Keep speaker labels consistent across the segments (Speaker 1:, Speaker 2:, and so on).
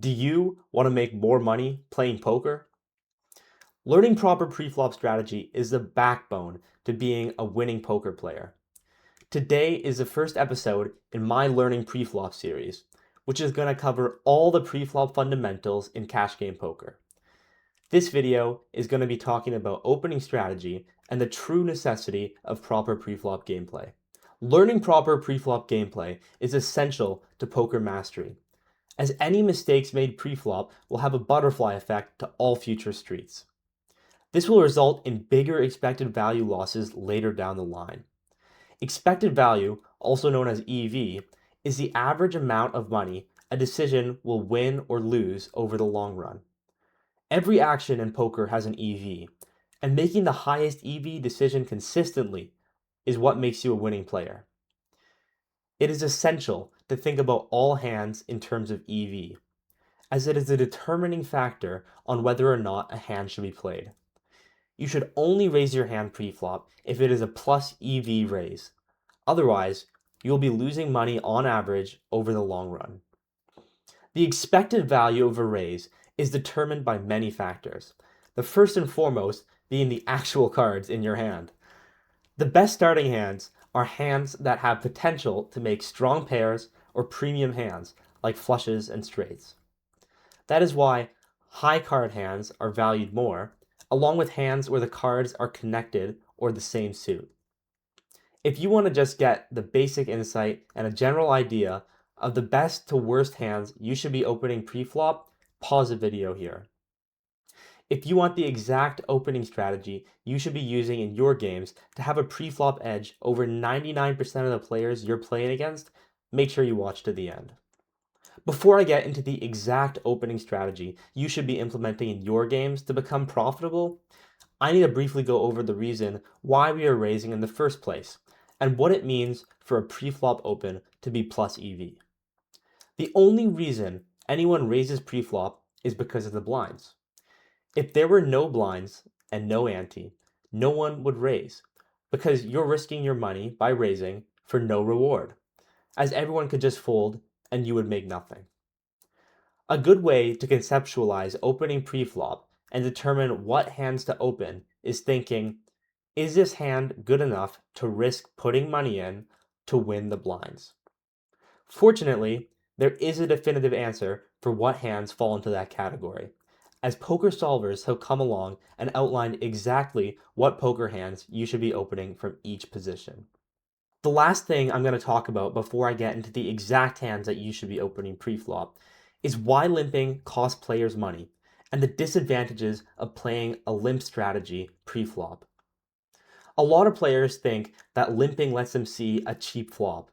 Speaker 1: Do you want to make more money playing poker? Learning proper preflop strategy is the backbone to being a winning poker player. Today is the first episode in my Learning Preflop series, which is going to cover all the preflop fundamentals in cash game poker. This video is going to be talking about opening strategy and the true necessity of proper preflop gameplay. Learning proper preflop gameplay is essential to poker mastery, as any mistakes made pre-flop will have a butterfly effect to all future streets. This will result in bigger expected value losses later down the line. Expected value, also known as EV, is the average amount of money a decision will win or lose over the long run. Every action in poker has an EV, and making the highest EV decision consistently is what makes you a winning player. It is essential to think about all hands in terms of EV, as it is a determining factor on whether or not a hand should be played. You should only raise your hand pre-flop if it is a plus EV raise. Otherwise, you'll be losing money on average over the long run. The expected value of a raise is determined by many factors, the first and foremost being the actual cards in your hand. The best starting hands are hands that have potential to make strong pairs or premium hands like flushes and straights. That is why high card hands are valued more, along with hands where the cards are connected or the same suit. If you want to just get the basic insight and a general idea of the best to worst hands you should be opening pre-flop, pause the video here. If you want the exact opening strategy you should be using in your games to have a pre-flop edge over 99% of the players you're playing against, make sure you watch to the end. Before I get into the exact opening strategy you should be implementing in your games to become profitable, I need to briefly go over the reason why we are raising in the first place, and what it means for a pre-flop open to be plus EV. The only reason anyone raises pre-flop is because of the blinds. If there were no blinds and no ante, no one would raise, because you're risking your money by raising for no reward, as everyone could just fold and you would make nothing. A good way to conceptualize opening pre-flop and determine what hands to open is thinking, is this hand good enough to risk putting money in to win the blinds? Fortunately, there is a definitive answer for what hands fall into that category, as poker solvers have come along and outlined exactly what poker hands you should be opening from each position. The last thing I'm going to talk about before I get into the exact hands that you should be opening pre-flop is why limping costs players money and the disadvantages of playing a limp strategy pre-flop. A lot of players think that limping lets them see a cheap flop,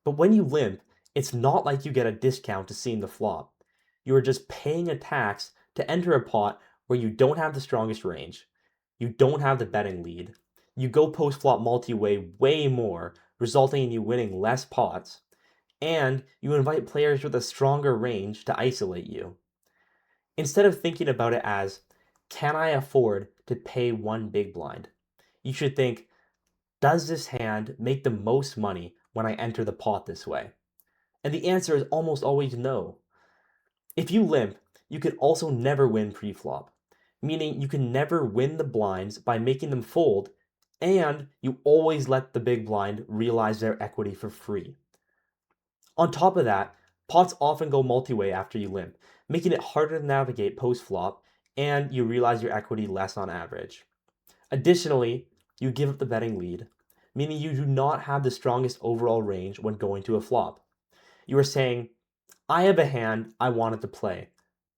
Speaker 1: but when you limp, it's not like you get a discount to seeing the flop. You are just paying a tax to enter a pot where you don't have the strongest range, you don't have the betting lead, you go post-flop multi-way way more, resulting in you winning less pots, and you invite players with a stronger range to isolate you. Instead of thinking about it as, can I afford to pay one big blind? You should think, does this hand make the most money when I enter the pot this way? And the answer is almost always no. If you limp, you can also never win pre-flop, meaning you can never win the blinds by making them fold, and you always let the big blind realize their equity for free. On top of that, pots often go multi-way after you limp, making it harder to navigate post-flop, and you realize your equity less on average. Additionally, you give up the betting lead, meaning you do not have the strongest overall range when going to a flop. You are saying, I have a hand I wanted to play,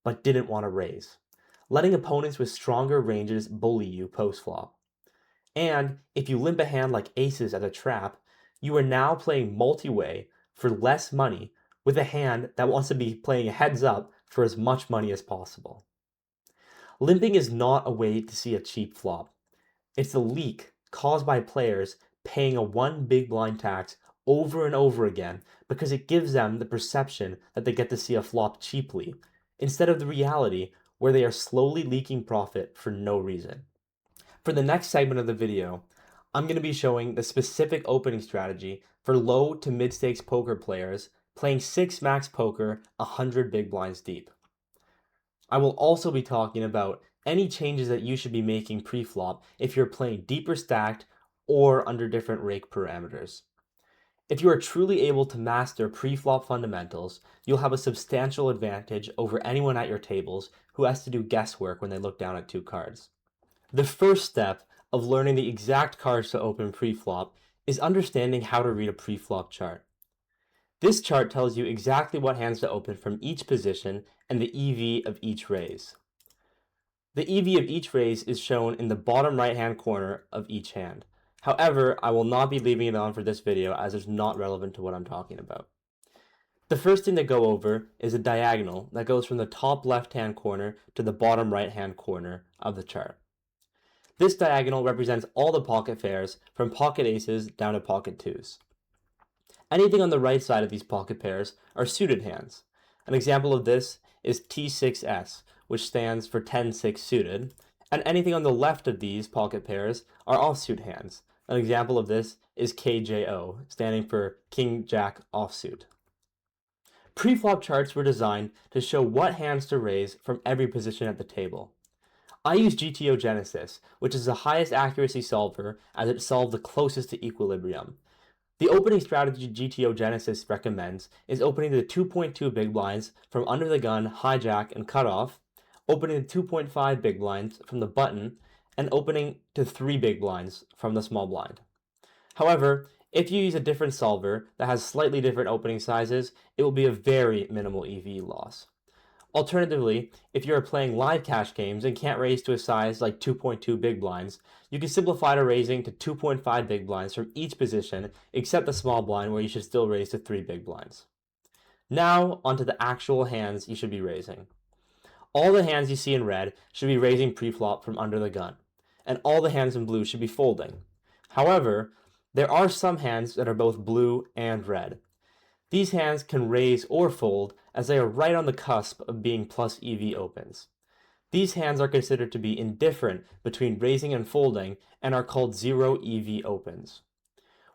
Speaker 1: but didn't want to raise, letting opponents with stronger ranges bully you post-flop. And if you limp a hand like aces as a trap, you are now playing multi-way for less money with a hand that wants to be playing heads up for as much money as possible. Limping is not a way to see a cheap flop. It's a leak caused by players paying a one big blind tax over and over again because it gives them the perception that they get to see a flop cheaply, instead of the reality where they are slowly leaking profit for no reason. For the next segment of the video, I'm going to be showing the specific opening strategy for low to mid stakes poker players playing 6 max poker 100 big blinds deep. I will also be talking about any changes that you should be making pre-flop if you're playing deeper stacked or under different rake parameters. If you are truly able to master pre-flop fundamentals, you'll have a substantial advantage over anyone at your tables who has to do guesswork when they look down at two cards. The first step of learning the exact cards to open pre-flop is understanding how to read a pre-flop chart. This chart tells you exactly what hands to open from each position and the EV of each raise. The EV of each raise is shown in the bottom right hand corner of each hand. However, I will not be leaving it on for this video as it's not relevant to what I'm talking about. The first thing to go over is a diagonal that goes from the top left hand corner to the bottom right hand corner of the chart. This diagonal represents all the pocket pairs from pocket aces down to pocket twos. Anything on the right side of these pocket pairs are suited hands. An example of this is T6S, which stands for 10-6 suited, and anything on the left of these pocket pairs are offsuit hands. An example of this is KJO, standing for King-Jack offsuit. Pre-flop charts were designed to show what hands to raise from every position at the table. I use GTO Genesis, which is the highest accuracy solver as it solved the closest to equilibrium. The opening strategy GTO Genesis recommends is opening the 2.2 big blinds from under the gun, hijack, and cutoff, opening the 2.5 big blinds from the button, and opening to 3 big blinds from the small blind. However, if you use a different solver that has slightly different opening sizes, it will be a very minimal EV loss. Alternatively, if you are playing live cash games and can't raise to a size like 2.2 big blinds, you can simplify to raising to 2.5 big blinds from each position except the small blind where you should still raise to 3 big blinds. Now, onto the actual hands you should be raising. All the hands you see in red should be raising pre-flop from under the gun, and all the hands in blue should be folding. However, there are some hands that are both blue and red. These hands can raise or fold as they are right on the cusp of being plus EV opens. These hands are considered to be indifferent between raising and folding and are called zero EV opens.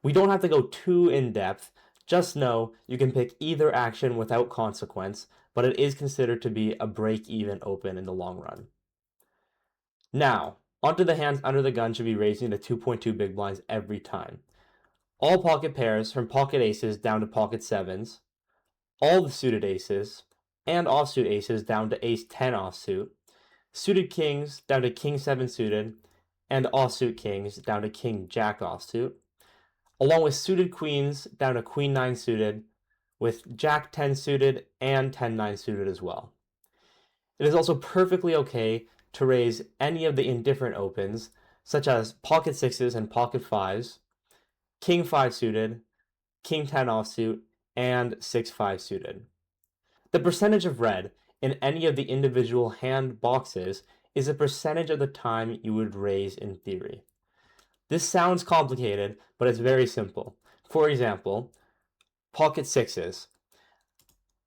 Speaker 1: We don't have to go too in depth, just know you can pick either action without consequence, but it is considered to be a break-even open in the long run. Now, onto the hands under the gun should be raising to 2.2 big blinds every time. All pocket pairs from pocket aces down to pocket sevens, all the suited aces, and offsuit aces down to ace 10 offsuit, suited kings down to king 7 suited, and offsuit kings down to king jack offsuit, along with suited queens down to queen 9 suited, with jack 10 suited and 10-9 suited as well. It is also perfectly okay to raise any of the indifferent opens, such as pocket sixes and pocket fives, king 5 suited, king 10 offsuit, and 6-5 suited. The percentage of red in any of the individual hand boxes is a percentage of the time you would raise in theory. This sounds complicated, but it's very simple. For example, pocket sixes.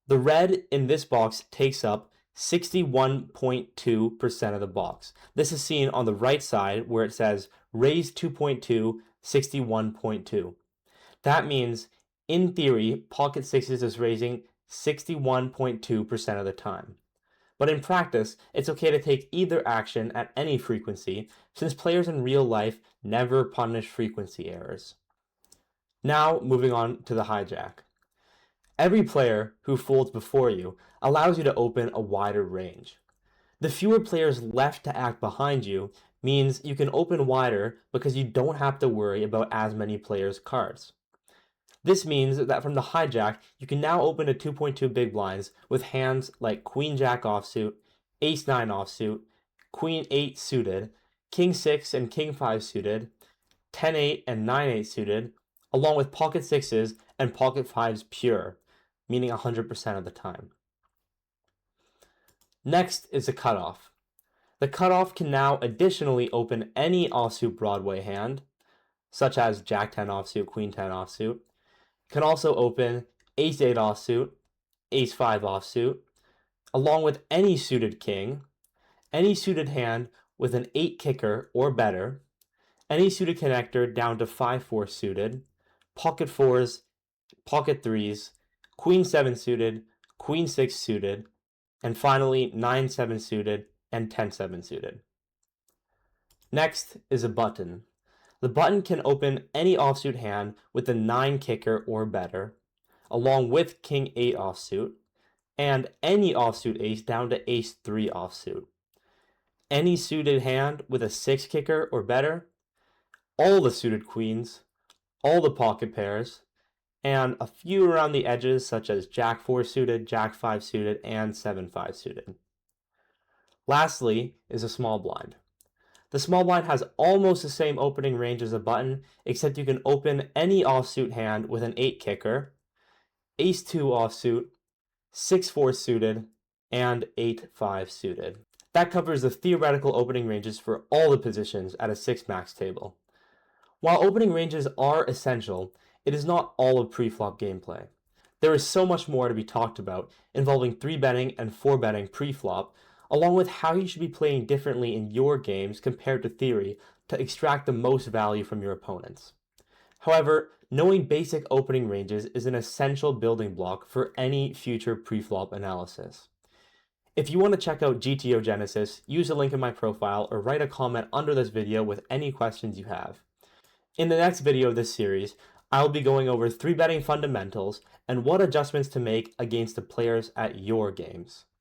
Speaker 1: The red in this box takes up 61.2% of the box. This is seen on the right side where it says raise 2.2, 61.2. That means, in theory, pocket sixes is raising 61.2% of the time. But in practice, it's okay to take either action at any frequency, since players in real life never punish frequency errors. Now, moving on to the hijack. Every player who folds before you allows you to open a wider range. The fewer players left to act behind you means you can open wider because you don't have to worry about as many players' cards. This means that from the hijack, you can now open to 2.2 big blinds with hands like Queen Jack offsuit, Ace 9 offsuit, Queen 8 suited, King 6 and King 5 suited, 10-8 and 9-8 suited, along with pocket sixes and pocket fives pure, meaning 100% of the time. Next is the cutoff. The cutoff can now additionally open any offsuit Broadway hand, such as Jack 10 offsuit, Queen 10 offsuit. Can also open Ace 8 offsuit, Ace 5 offsuit, along with any suited king, any suited hand with an 8 kicker or better, any suited connector down to 5-4 suited, pocket 4s, pocket 3s, Queen 7 suited, Queen 6 suited, and finally 9-7 suited and 10-7 suited. Next is a button. The button can open any offsuit hand with a 9 kicker or better, along with King 8 offsuit, and any offsuit ace down to Ace 3 offsuit. Any suited hand with a 6 kicker or better, all the suited queens, all the pocket pairs, and a few around the edges such as Jack 4 suited, Jack 5 suited, and 7-5 suited. Lastly is a small blind. The small blind has almost the same opening range as a button, except you can open any offsuit hand with an 8 kicker, Ace 2 offsuit, 6-4 suited, and 8-5 suited. That covers the theoretical opening ranges for all the positions at a 6 max table. While opening ranges are essential, it is not all of preflop gameplay. There is so much more to be talked about involving 3-betting and 4-betting preflop, along with how you should be playing differently in your games compared to theory to extract the most value from your opponents. However, knowing basic opening ranges is an essential building block for any future preflop analysis. If you want to check out GTO Genesis, use the link in my profile or write a comment under this video with any questions you have. In the next video of this series, I'll be going over 3-betting fundamentals and what adjustments to make against the players at your games.